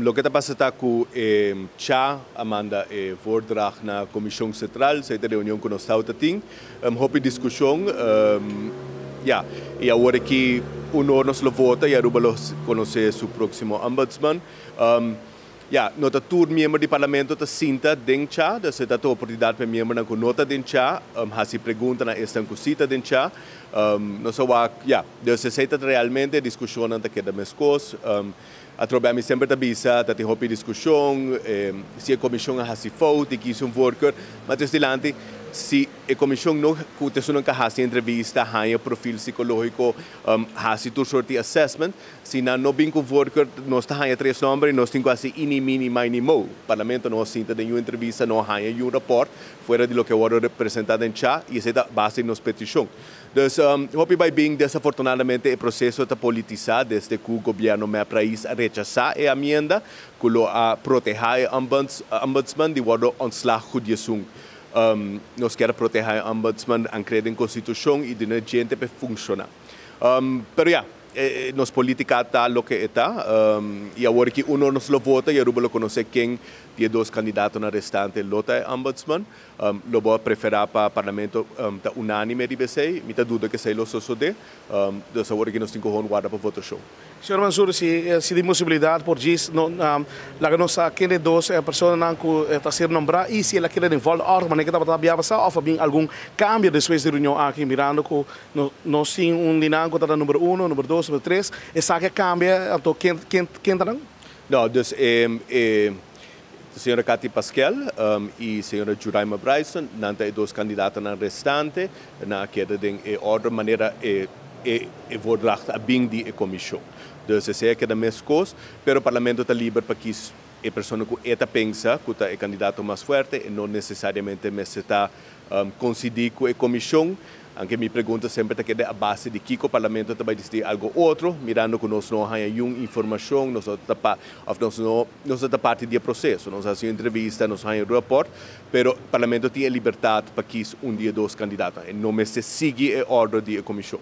Lo que está pasando con Cha, Amanda, voordracht na Comissão Central, se reunião com o Estado tem, houve discussão, e agora que o nos lo vota e a Ruba conhecer o próximo Ombdusman. Nota tur membro do parlamento ta sinta den Cha, da se dá a oportunidade para membro na nota den Cha, hasi pergunta na esta cosita den Cha, nós se aceita realmente discussão anta que da mescos, através sempre da bisa, da tem houve discussão, se a comissão hasi fout, que isso worker, mas destilante se a comissão não não hasi entrevista, há perfil psicológico, hasi tu sorte assessment, se não bem com worker, nós tá há três nomes, nós temos quase ini mini mini mo, parlamento nós sinta de uma entrevista, não há um report, fora de lo que agora representado em Cha, e essa é a base de nossa petição. Então, hope by being desafortunadamente o processo está politizado desde que o governo me país rechazar a emenda que lo a proteger o Ombdusman de modo ontslag goedjesung. Nós queremos proteger o Ombdusman en creden Constituição e de na gente para funcionar. Pero nos política está lo que está, e agora que uno nos lo vota, e a Ruba lo conoce quem tem dois candidatos na restante lota Ombdusman, lo vou preferir para o parlamento unânime de BC, me dúvida que sei lo sucede, então agora que nós temos que guardar para votação. Senhor Mansur, se tem possibilidade por isso, lá nós aqui dois pessoas que está sendo nombrada e se ela quer envolver a ordem, que está para passar, ou tem algum cambio depois da reunião aqui mirando que nós temos dinâmico está número 1, número 2, número 3, essa que cambia, então quem está não? Não, então a senhora Cathy Pascal e a senhora Juraima Bryson, nanta dois candidatos na restante, na queda de ordem maneira voordracht a bem de comissão. Então, essa é a mesma coisa, mas o parlamento está livre para que a pessoa que está pensa que é o candidato mais forte e não necessariamente está coincidir com a comissão. Anche me pergunta sempre que a base de que o parlamento vai dizer algo outro, mirando que nós não temos nenhuma informação, nós somos parte do processo, nós fazemos entrevista, nós temos report, mas o parlamento tem a liberdade para que dia dois candidatos, e não se siga a ordem da comissão.